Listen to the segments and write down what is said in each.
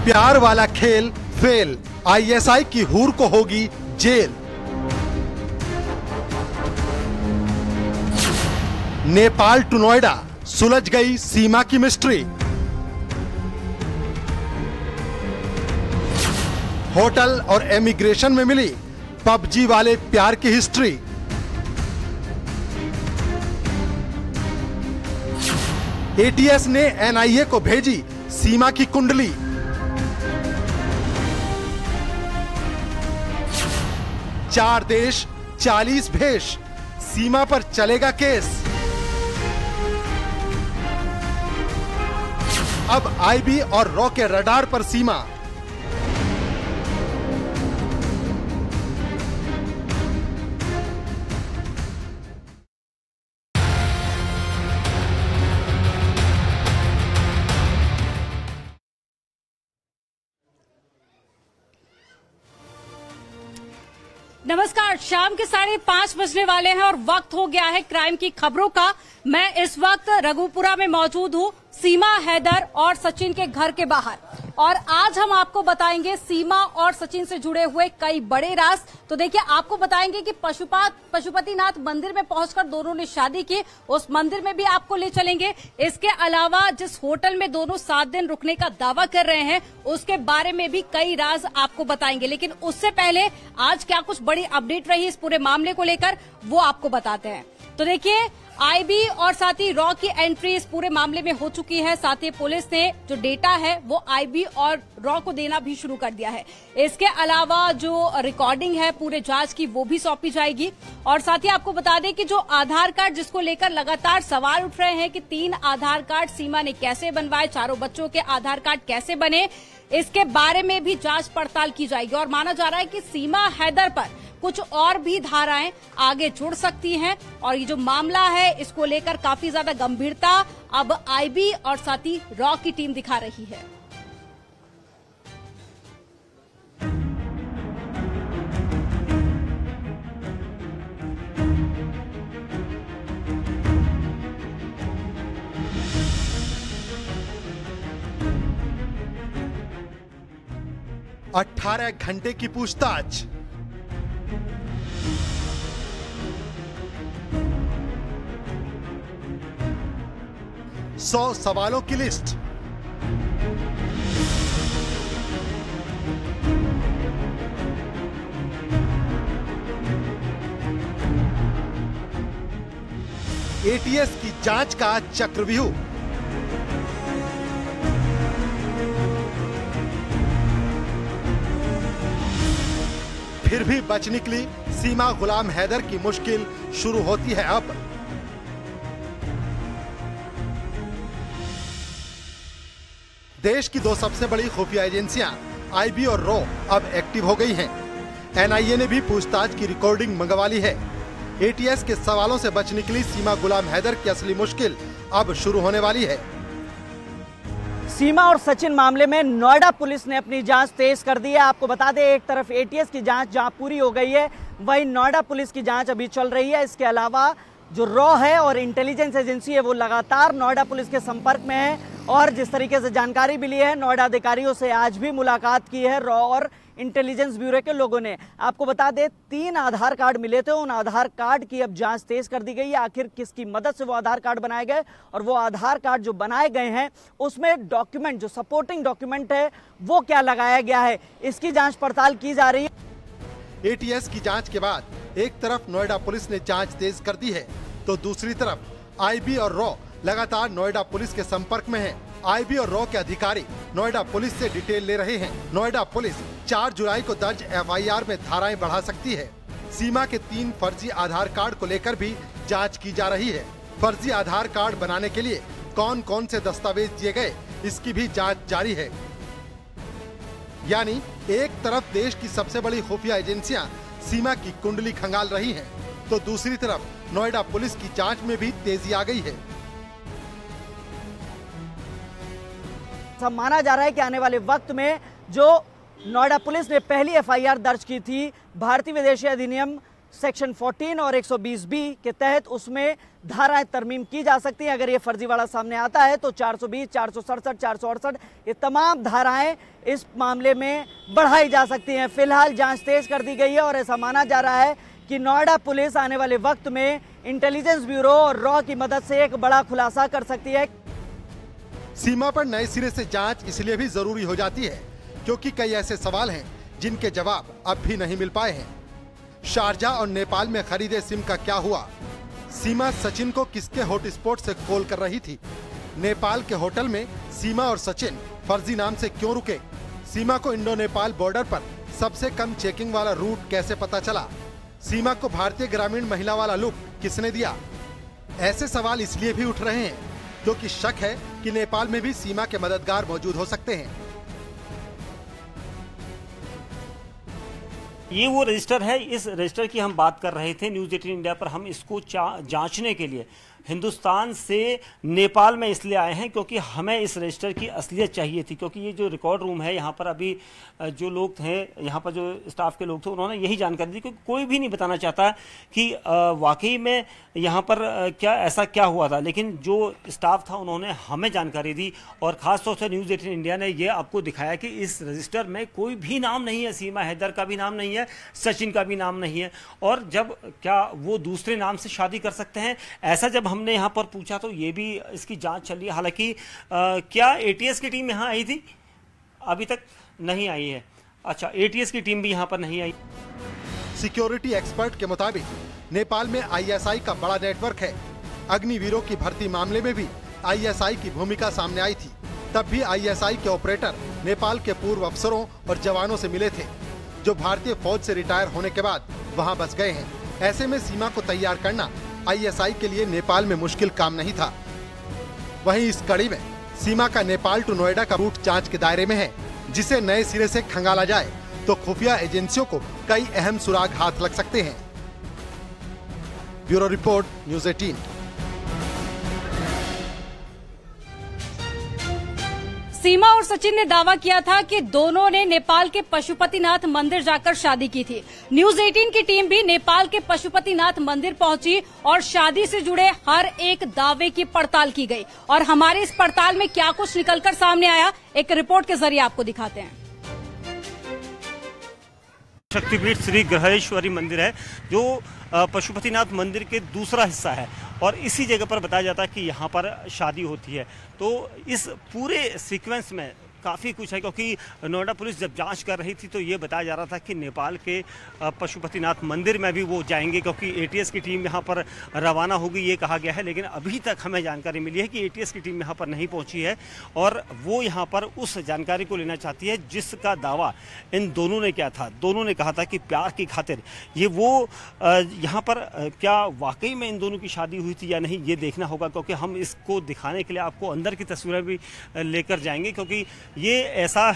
प्यार वाला खेल फेल, आईएसआई की हूर को होगी जेल। नेपाल टू नोएडा सुलझ गई सीमा की मिस्ट्री। होटल और इमिग्रेशन में मिली पबजी वाले प्यार की हिस्ट्री। एटीएस ने एनआईए को भेजी सीमा की कुंडली। चार देश 40 भेष, सीमा पर चलेगा केस। अब आईबी और रॉ के रडार पर सीमा। नमस्कार, शाम के 5:30 बजने वाले हैं और वक्त हो गया है क्राइम की खबरों का। मैं इस वक्त रघुपुरा में मौजूद हूँ, सीमा, हैदर और सचिन के घर के बाहर, और आज हम आपको बताएंगे सीमा और सचिन से जुड़े हुए कई बड़े राज। तो देखिए, आपको बताएंगे कि पशुपतिनाथ मंदिर में पहुंचकर दोनों ने शादी की, उस मंदिर में भी आपको ले चलेंगे। इसके अलावा जिस होटल में दोनों 7 दिन रुकने का दावा कर रहे हैं, उसके बारे में भी कई राज आपको बताएंगे। लेकिन उससे पहले आज क्या कुछ बड़ी अपडेट रही इस पूरे मामले को लेकर, वो आपको बताते हैं। तो देखिए, आईबी और साथ ही रॉ की एंट्री इस पूरे मामले में हो चुकी है। साथ ही पुलिस ने जो डेटा है वो आईबी और रॉ को देना भी शुरू कर दिया है। इसके अलावा जो रिकॉर्डिंग है पूरे जांच की, वो भी सौंपी जाएगी। और साथ ही आपको बता दें कि जो आधार कार्ड जिसको लेकर लगातार सवाल उठ रहे हैं कि 3 आधार कार्ड सीमा ने कैसे बनवाए, चारों बच्चों के आधार कार्ड कैसे बने, इसके बारे में भी जांच पड़ताल की जाएगी। और माना जा रहा है कि सीमा हैदर पर कुछ और भी धाराएं आगे जुड़ सकती हैं, और ये जो मामला है इसको लेकर काफी ज्यादा गंभीरता अब आईबी और साथ ही रॉ की टीम दिखा रही है। है 18 घंटे की पूछताछ। सौ सवालों की लिस्ट। एटीएस की जांच का चक्रव्यूह। फिर भी बच निकली सीमा। गुलाम हैदर की मुश्किल शुरू होती है अब। देश की 2 सबसे बड़ी खुफिया एजेंसियां आईबी और रॉ अब एक्टिव हो गई हैं। एनआईए ने भी पूछताछ की रिकॉर्डिंग मंगवा ली है। एटीएस के सवालों से बच निकली सीमा। गुलाम हैदर की असली मुश्किल अब शुरू होने वाली है। सीमा और सचिन मामले में नोएडा पुलिस ने अपनी जांच तेज कर दी है। आपको बता दें, एक तरफ एटीएस की जांच जहां पूरी हो गई है, वहीं नोएडा पुलिस की जांच अभी चल रही है। इसके अलावा जो रॉ है और इंटेलिजेंस एजेंसी है वो लगातार नोएडा पुलिस के संपर्क में है, और जिस तरीके से जानकारी मिली है, नोएडा अधिकारियों से आज भी मुलाकात की है रॉ और इंटेलिजेंस ब्यूरो के लोगों ने। आपको बता दें, 3 आधार कार्ड मिले थे, उन आधार कार्ड की अब जांच तेज कर दी गई है। आखिर किसकी मदद से वो आधार कार्ड बनाए गए, और वो आधार कार्ड जो बनाए गए हैं उसमें डॉक्यूमेंट, जो सपोर्टिंग डॉक्यूमेंट है, वो क्या लगाया गया है, इसकी जांच पड़ताल की जा रही है। एटीएस की जांच के बाद एक तरफ नोएडा पुलिस ने जांच तेज कर दी है, तो दूसरी तरफ आईबी और रॉ लगातार नोएडा पुलिस के संपर्क में हैं। आईबी और रॉ के अधिकारी नोएडा पुलिस से डिटेल ले रहे हैं। नोएडा पुलिस 4 जुलाई को दर्ज एफआईआर में धाराएं बढ़ा सकती है। सीमा के 3 फर्जी आधार कार्ड को लेकर भी जांच की जा रही है। फर्जी आधार कार्ड बनाने के लिए कौन कौन से दस्तावेज दिए गए, इसकी भी जांच जारी है। यानी एक तरफ देश की सबसे बड़ी खुफिया एजेंसियां सीमा की कुंडली खंगाल रही हैं, तो दूसरी तरफ नोएडा पुलिस की जांच में भी तेजी आ गई है। माना जा रहा है कि आने वाले वक्त में जो नोएडा पुलिस ने पहली एफआईआर दर्ज की थी भारतीय विदेशी अधिनियम सेक्शन 14 और 120B के तहत उसमें धाराएं तरमीम की जा सकती हैं। अगर ये फर्जीवाड़ा सामने आता है तो 420, 467, 468 ये तमाम धाराएं इस मामले में बढ़ाई जा सकती हैं। फिलहाल जांच तेज कर दी गई है और ऐसा माना जा रहा है कि नोएडा पुलिस आने वाले वक्त में इंटेलिजेंस ब्यूरो और रॉ की मदद से एक बड़ा खुलासा कर सकती है। सीमा पर नए सिरे से जांच इसलिए भी जरूरी हो जाती है क्योंकि कई ऐसे सवाल हैं जिनके जवाब अब भी नहीं मिल पाए हैं। शारजाह और नेपाल में खरीदे सिम का क्या हुआ? सीमा सचिन को किसके हॉटस्पॉट से कॉल कर रही थी? नेपाल के होटल में सीमा और सचिन फर्जी नाम से क्यों रुके? सीमा को इंडो नेपाल बॉर्डर पर सबसे कम चेकिंग वाला रूट कैसे पता चला? सीमा को भारतीय ग्रामीण महिला वाला लुक किसने दिया? ऐसे सवाल इसलिए भी उठ रहे हैं क्योंकि शक है कि नेपाल में भी सीमा के मददगार मौजूद हो सकते हैं। ये वो रजिस्टर है, इस रजिस्टर की हम बात कर रहे थे न्यूज़ 18 इंडिया पर। हम इसको जांचने के लिए हिंदुस्तान से नेपाल में इसलिए आए हैं क्योंकि हमें इस रजिस्टर की असलियत चाहिए थी। क्योंकि ये जो रिकॉर्ड रूम है यहाँ पर अभी जो लोग थे, यहाँ पर जो स्टाफ के लोग थे, उन्होंने यही जानकारी दी क्योंकि कोई भी नहीं बताना चाहता कि वाकई में यहाँ पर ऐसा क्या हुआ था। लेकिन जो स्टाफ था उन्होंने हमें जानकारी दी और ख़ासतौर से न्यूज़ 18 इंडिया ने ये आपको दिखाया कि इस रजिस्टर में कोई भी नाम नहीं है। सीमा हैदर का भी नाम नहीं है, सचिन का भी नाम नहीं है। और जब क्या वो दूसरे नाम से शादी कर सकते हैं? ऐसा जब हमने यहाँ पर पूछा तो ये भी इसकी जांच चल रही है। हालांकि क्या एटीएस की टीम यहाँ आई थी? अभी तक नहीं आई है। अच्छा, एटीएस की टीम भी यहाँ पर नहीं आई। सिक्योरिटी एक्सपर्ट के मुताबिक नेपाल में आईएसआई का बड़ा नेटवर्क है। अग्निवीरों की भर्ती मामले में भी आईएसआई की भूमिका सामने आई थी। तब भी आईएसआई के ऑपरेटर नेपाल के पूर्व अफसरों और जवानों से मिले थे जो भारतीय फौज से रिटायर होने के बाद वहां बस गए हैं। ऐसे में सीमा को तैयार करना आईएसआई के लिए नेपाल में मुश्किल काम नहीं था। वहीं इस कड़ी में सीमा का नेपाल टू नोएडा का रूट जांच के दायरे में है, जिसे नए सिरे से खंगाला जाए तो खुफिया एजेंसियों को कई अहम सुराग हाथ लग सकते हैं। Bureau report, news 18। सीमा और सचिन ने दावा किया था कि दोनों ने नेपाल के पशुपतिनाथ मंदिर जाकर शादी की थी। न्यूज़ 18 की टीम भी नेपाल के पशुपतिनाथ मंदिर पहुंची और शादी से जुड़े हर एक दावे की पड़ताल की गई। और हमारे इस पड़ताल में क्या कुछ निकलकर सामने आया, एक रिपोर्ट के जरिए आपको दिखाते हैं। शक्तिपीठ श्री ग्रहेश्वरी मंदिर है जो पशुपतिनाथ मंदिर के दूसरा हिस्सा है और इसी जगह पर बताया जाता है कि यहाँ पर शादी होती है। तो इस पूरे सीक्वेंस में काफ़ी कुछ है क्योंकि नोएडा पुलिस जब जांच कर रही थी तो ये बताया जा रहा था कि नेपाल के पशुपतिनाथ मंदिर में भी वो जाएंगे क्योंकि एटीएस की टीम यहाँ पर रवाना होगी, ये कहा गया है। लेकिन अभी तक हमें जानकारी मिली है कि एटीएस की टीम यहाँ पर नहीं पहुँची है और वो यहाँ पर उस जानकारी को लेना चाहती है जिसका दावा इन दोनों ने किया था। दोनों ने कहा था कि प्यार की खातिर ये वो यहाँ पर क्या वाकई में इन दोनों की शादी हुई थी या नहीं, ये देखना होगा। क्योंकि हम इसको दिखाने के लिए आपको अंदर की तस्वीरें भी लेकर जाएंगे क्योंकि ये ऐसा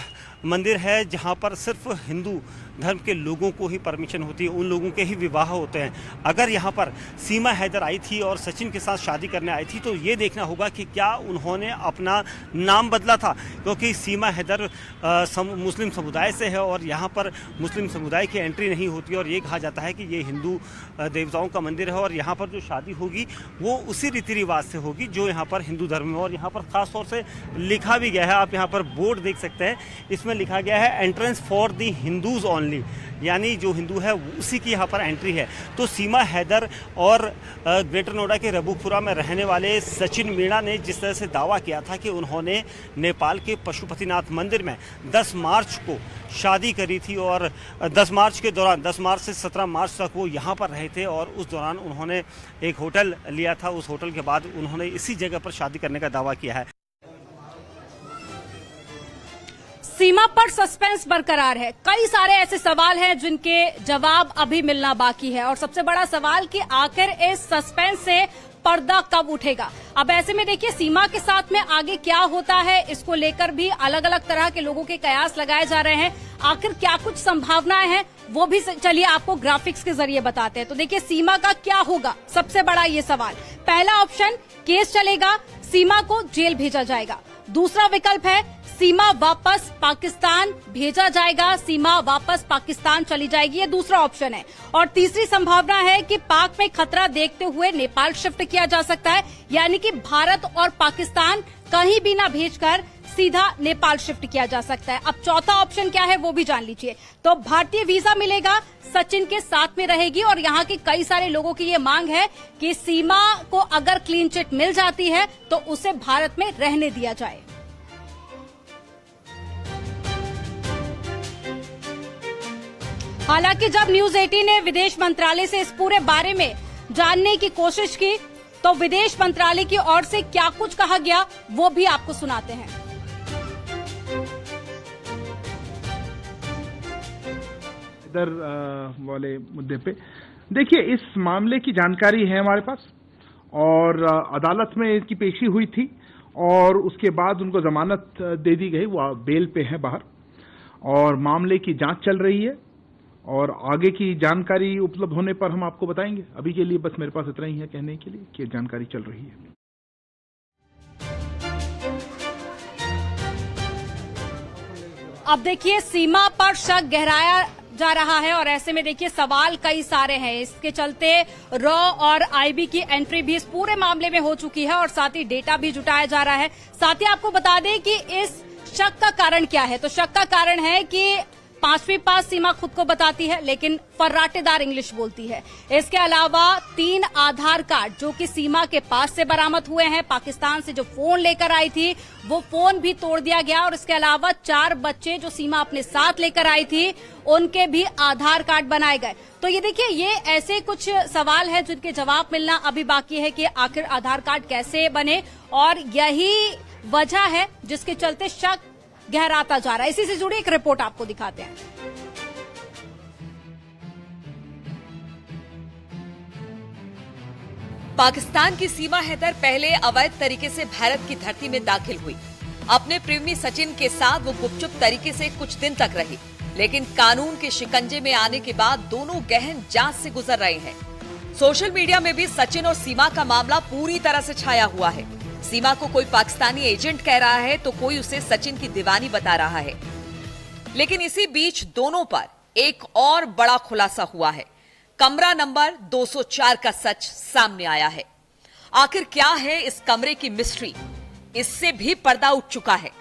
मंदिर है जहाँ पर सिर्फ हिंदू धर्म के लोगों को ही परमिशन होती है, उन लोगों के ही विवाह होते हैं। अगर यहाँ पर सीमा हैदर आई थी और सचिन के साथ शादी करने आई थी तो ये देखना होगा कि क्या उन्होंने अपना नाम बदला था क्योंकि सीमा हैदर मुस्लिम समुदाय से है और यहाँ पर मुस्लिम समुदाय की एंट्री नहीं होती और ये कहा जाता है कि ये हिंदू देवताओं का मंदिर है और यहाँ पर जो शादी होगी वो उसी रीति रिवाज से होगी जो यहाँ पर हिंदू धर्म में। और यहाँ पर खास तौर से लिखा भी गया है, आप यहाँ पर बोर्ड देख सकते हैं, इसमें लिखा गया है entrance for the Hindus only, यानी जो हिंदू है उसी की यहाँ पर एंट्री है। तो सीमा हैदर और ग्रेटर नोएडा के रबुपुरा में रहने वाले सचिन मीणा ने जिस तरह से दावा किया था कि उन्होंने नेपाल के पशुपतिनाथ मंदिर में 10 मार्च को शादी करी थी और 10 मार्च के दौरान 10 मार्च से 17 मार्च तक वो यहाँ पर रहे थे और उस दौरान उन्होंने एक होटल लिया था। उस होटल के बाद उन्होंने इसी जगह पर शादी करने का दावा किया है। सीमा पर सस्पेंस बरकरार है। कई सारे ऐसे सवाल हैं जिनके जवाब अभी मिलना बाकी है और सबसे बड़ा सवाल कि आखिर इस सस्पेंस से पर्दा कब उठेगा। अब ऐसे में देखिए सीमा के साथ में आगे क्या होता है, इसको लेकर भी अलग अलग तरह के लोगों के कयास लगाए जा रहे हैं। आखिर क्या कुछ संभावनाएं हैं वो भी चलिए आपको ग्राफिक्स के जरिए बताते हैं। तो देखिए सीमा का क्या होगा, सबसे बड़ा ये सवाल। पहला ऑप्शन, केस चलेगा, सीमा को जेल भेजा जाएगा। दूसरा विकल्प है सीमा वापस पाकिस्तान भेजा जाएगा, सीमा वापस पाकिस्तान चली जाएगी, ये दूसरा ऑप्शन है। और तीसरी संभावना है कि पाक में खतरा देखते हुए नेपाल शिफ्ट किया जा सकता है, यानी कि भारत और पाकिस्तान कहीं भी ना भेजकर सीधा नेपाल शिफ्ट किया जा सकता है। अब चौथा ऑप्शन क्या है वो भी जान लीजिए। तो भारतीय वीजा मिलेगा, सचिन के साथ में रहेगी और यहाँ के कई सारे लोगों की ये मांग है कि सीमा को अगर क्लीन चिट मिल जाती है तो उसे भारत में रहने दिया जाए। हालांकि जब न्यूज 18 ने विदेश मंत्रालय से इस पूरे बारे में जानने की कोशिश की तो विदेश मंत्रालय की ओर से क्या कुछ कहा गया वो भी आपको सुनाते हैं। इधर वाले मुद्दे पे देखिए, इस मामले की जानकारी है हमारे पास और अदालत में इसकी पेशी हुई थी और उसके बाद उनको जमानत दे दी गई, वो बेल पे है बाहर और मामले की जांच चल रही है और आगे की जानकारी उपलब्ध होने पर हम आपको बताएंगे। अभी के लिए बस मेरे पास इतना ही है कहने के लिए कि जानकारी चल रही है। अब देखिए, सीमा पर शक गहराया जा रहा है और ऐसे में देखिए सवाल कई सारे हैं। इसके चलते रॉ और आईबी की एंट्री भी इस पूरे मामले में हो चुकी है और साथ ही डेटा भी जुटाया जा रहा है। साथ ही आपको बता दें कि इस शक का कारण क्या है। तो शक का कारण है कि 5वीं पास सीमा खुद को बताती है लेकिन फर्राटेदार इंग्लिश बोलती है। इसके अलावा 3 आधार कार्ड जो कि सीमा के पास से बरामद हुए हैं, पाकिस्तान से जो फोन लेकर आई थी वो फोन भी तोड़ दिया गया और इसके अलावा 4 बच्चे जो सीमा अपने साथ लेकर आई थी उनके भी आधार कार्ड बनाए गए। तो ये देखिए, ये ऐसे कुछ सवाल है जिनके जवाब मिलना अभी बाकी है कि आखिर आधार कार्ड कैसे बने और यही वजह है जिसके चलते शक गहराता जा रहा है। इसी से जुड़ी एक रिपोर्ट आपको दिखाते हैं। पाकिस्तान की सीमा हैदर पहले अवैध तरीके से भारत की धरती में दाखिल हुई। अपने प्रेमी सचिन के साथ वो गुपचुप तरीके से कुछ दिन तक रही, लेकिन कानून के शिकंजे में आने के बाद दोनों गहन जांच से गुजर रहे हैं। सोशल मीडिया में भी सचिन और सीमा का मामला पूरी तरह से छाया हुआ है। सीमा को कोई पाकिस्तानी एजेंट कह रहा है तो कोई उसे सचिन की दीवानी बता रहा है। लेकिन इसी बीच दोनों पर एक और बड़ा खुलासा हुआ है। कमरा नंबर 204 का सच सामने आया है। आखिर क्या है इस कमरे की मिस्ट्री, इससे भी पर्दा उठ चुका है।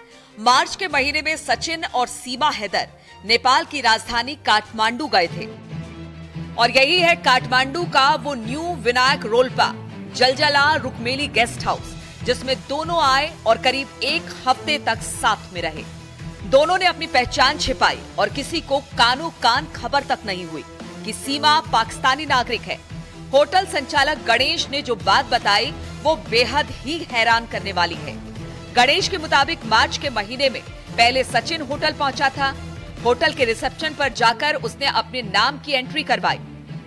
मार्च के महीने में सचिन और सीमा हैदर नेपाल की राजधानी काठमांडू गए थे और यही है काठमांडू का वो new Vinayak Rolpa Jaljala Rukmeli guest house जिसमें दोनों आए और करीब 1 हफ्ते तक साथ में रहे। दोनों ने अपनी पहचान छिपाई और किसी को कानो कान खबर तक नहीं हुई कि सीमा पाकिस्तानी नागरिक है। होटल संचालक गणेश ने जो बात बताई वो बेहद ही हैरान करने वाली है। गणेश के मुताबिक मार्च के महीने में पहले सचिन होटल पहुंचा था। होटल के रिसेप्शन पर जाकर उसने अपने नाम की एंट्री करवाई,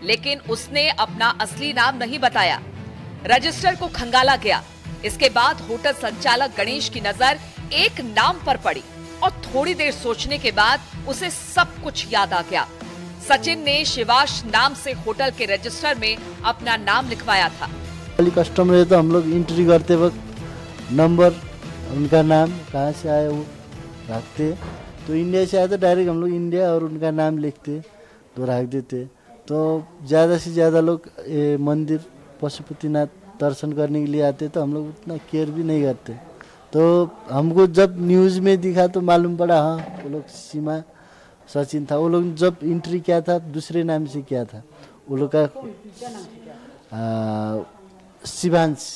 लेकिन उसने अपना असली नाम नहीं बताया। रजिस्टर को खंगाला गया। इसके बाद होटल संचालक गणेश की नजर एक नाम पर पड़ी और थोड़ी देर सोचने के बाद उसे सब कुछ याद आ गया। सचिन ने शिवाश नाम से होटल के रजिस्टर में अपना नाम लिखवाया था। कस्टमर है तो हम लोग एंट्री करते वक्त नंबर, उनका नाम, कहाँ से आए वो रखते। तो इंडिया से आए तो डायरेक्ट हम लोग इंडिया और उनका नाम लिखते तो रख देते। तो ज़्यादा से ज़्यादा लोग मंदिर पशुपतिनाथ दर्शन करने के लिए आते तो हम लोग उतना केयर भी नहीं करते। तो हमको जब न्यूज़ में दिखा तो मालूम पड़ा हाँ वो लोग सीमा सचिन था। वो लोग जब एंट्री किया था दूसरे नाम से किया था। वो लोग का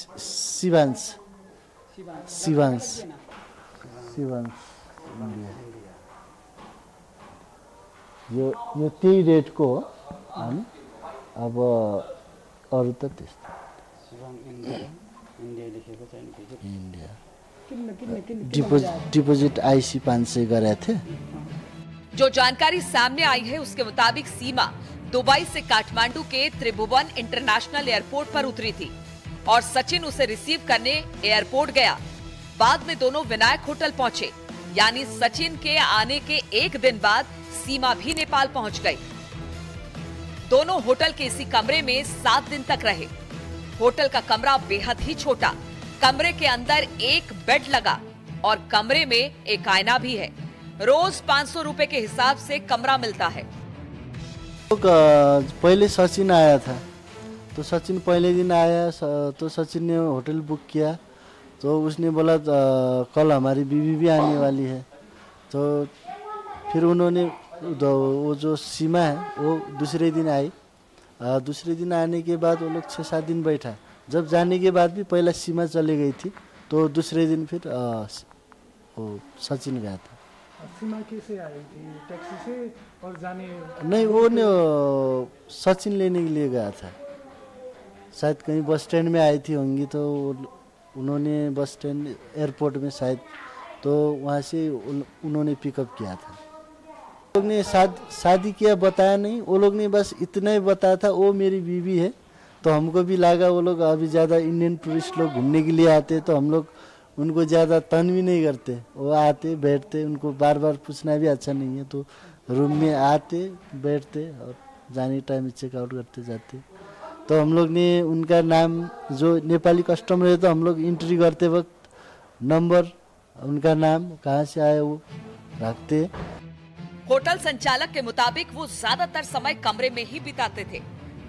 शिवांश यो त्यही रेटको हम अब अरू त त्यस्तो डिपोजिट आईसी 500 करे थे। जो जानकारी सामने आई है उसके मुताबिक सीमा दुबई से काठमांडू के त्रिभुवन इंटरनेशनल एयरपोर्ट पर उतरी थी और सचिन उसे रिसीव करने एयरपोर्ट गया। बाद में दोनों विनायक होटल पहुंचे, यानी सचिन के आने के 1 दिन बाद सीमा भी नेपाल पहुंच गई। दोनों होटल के इसी कमरे में 7 दिन तक रहे। होटल का कमरा बेहद ही छोटा। कमरे के अंदर एक बेड लगा, और कमरे में एक आईना भी है। रोज 500 रुपए के हिसाब से कमरा मिलता है। पहले सचिन आया था, तो सचिन पहले दिन आया, तो सचिन ने होटल बुक किया, तो उसने बोला कल हमारी बीवी भी आने वाली है। तो फिर उन्होंने वो जो सीमा है वो दूसरे दिन आई। दूसरे दिन आने के बाद वो लोग 6-7 दिन बैठा। जब जाने के बाद भी पहला सीमा चली गई थी, तो दूसरे दिन फिर वो सचिन गया था। सीमा कैसे आई थी? टैक्सी से और जाने? नहीं, वो सचिन लेने के लिए गया था। शायद कहीं बस स्टैंड में आई थी होंगी, तो उन्होंने बस स्टैंड एयरपोर्ट में शायद, तो वहाँ से उन्होंने पिकअप किया था। लोग ने शादी किया बताया नहीं, वो लोग ने बस इतना ही बताया था वो मेरी बीवी है। तो हमको भी लगा वो लोग अभी ज़्यादा इंडियन टूरिस्ट लोग घूमने के लिए आते, तो हम लोग उनको ज़्यादा तंग भी नहीं करते। वो आते बैठते, उनको बार बार पूछना भी अच्छा नहीं है, तो रूम में आते बैठते और जाने टाइम चेकआउट करते जाते। तो हम लोग ने उनका नाम, जो नेपाली कस्टमर है, तो हम लोग एंट्री करते वक्त नंबर, उनका नाम, कहाँ से आए वो रखते। होटल संचालक के मुताबिक वो ज्यादातर समय कमरे में ही बिताते थे,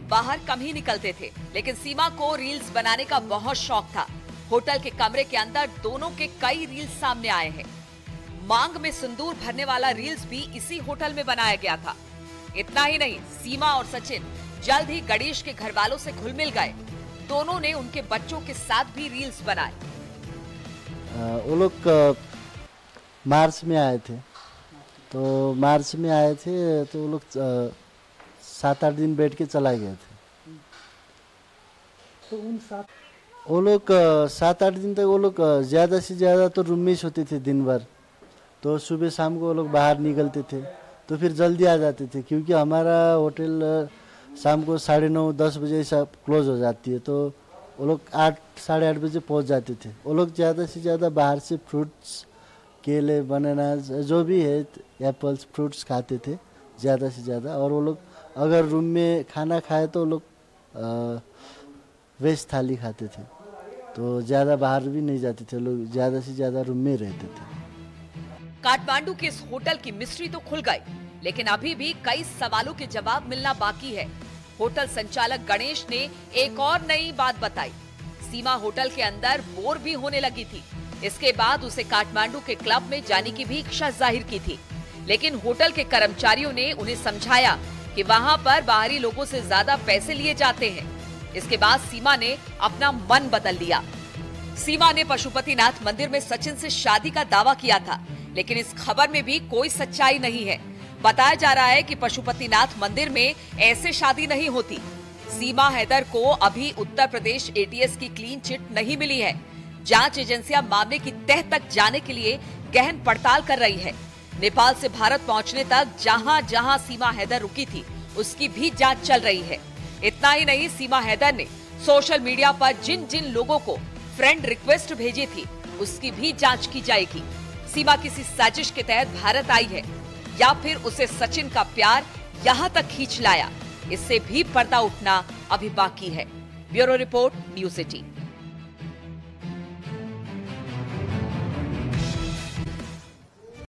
बाहर कम ही निकलते थे। लेकिन सीमा को रील्स बनाने का बहुत शौक था। होटल के कमरे के अंदर दोनों के कई रील्स सामने आए हैं। मांग में सिंदूर भरने वाला रील्स भी इसी होटल में बनाया गया था। इतना ही नहीं, सीमा और सचिन जल्द ही गणेश के घर वालों से घुल मिल गए। दोनों ने उनके बच्चों के साथ भी रील्स बनाए। वो लोग मार्च में आए थे, तो मार्च में आए थे, तो वो लोग 7-8 दिन बैठ के चला गए थे। तो उन वो लोग 7-8 दिन तक वो लोग ज़्यादा से ज़्यादा तो रूम में ही सोते थे दिन भर। तो सुबह शाम को वो लोग बाहर निकलते थे, तो फिर जल्दी आ जाते थे, क्योंकि हमारा होटल शाम को 9:30-10 बजे से क्लोज हो जाती है। तो वो लोग 8-8:30 बजे पहुंच जाते थे। वो लोग ज़्यादा से ज़्यादा बाहर से फ्रूट्स, केले, बनाना, जो भी है, एप्पल्स, फ्रूट्स खाते थे ज़्यादा से ज़्यादा। और वो लोग अगर रूम में खाना खाए तो वो लोग वेज थाली खाते थे। तो ज़्यादा बाहर भी नहीं जाते थे लोग, ज़्यादा से ज़्यादा रूम में रहते थे। काठमांडू के इस होटल की मिस्ट्री तो खुल गई, लेकिन अभी भी कई सवालों के जवाब मिलना बाकी है। होटल संचालक गणेश ने एक और नई बात बताई। सीमा होटल के अंदर बोर भी होने लगी थी। इसके बाद उसे काठमांडू के क्लब में जाने की भी इच्छा जाहिर की थी, लेकिन होटल के कर्मचारियों ने उन्हें समझाया कि वहां पर बाहरी लोगों से ज्यादा पैसे लिए जाते हैं। इसके बाद सीमा ने अपना मन बदल लिया। सीमा ने पशुपतिनाथ मंदिर में सचिन से शादी का दावा किया था, लेकिन इस खबर में भी कोई सच्चाई नहीं है। बताया जा रहा है कि पशुपतिनाथ मंदिर में ऐसे शादी नहीं होती। सीमा हैदर को अभी उत्तर प्रदेश एटीएस की क्लीन चिट नहीं मिली है। जांच एजेंसियां मामले की तह तक जाने के लिए गहन पड़ताल कर रही है। नेपाल से भारत पहुंचने तक जहां जहां सीमा हैदर रुकी थी, उसकी भी जांच चल रही है। इतना ही नहीं, सीमा हैदर ने सोशल मीडिया पर जिन जिन लोगों को फ्रेंड रिक्वेस्ट भेजी थी, उसकी भी जांच की जाएगी। सीमा किसी साजिश के तहत भारत आई है या फिर उसे सचिन का प्यार यहाँ तक खींच लाया, इससे भी पर्दा उठना अभी बाकी है। Bureau report, news 18।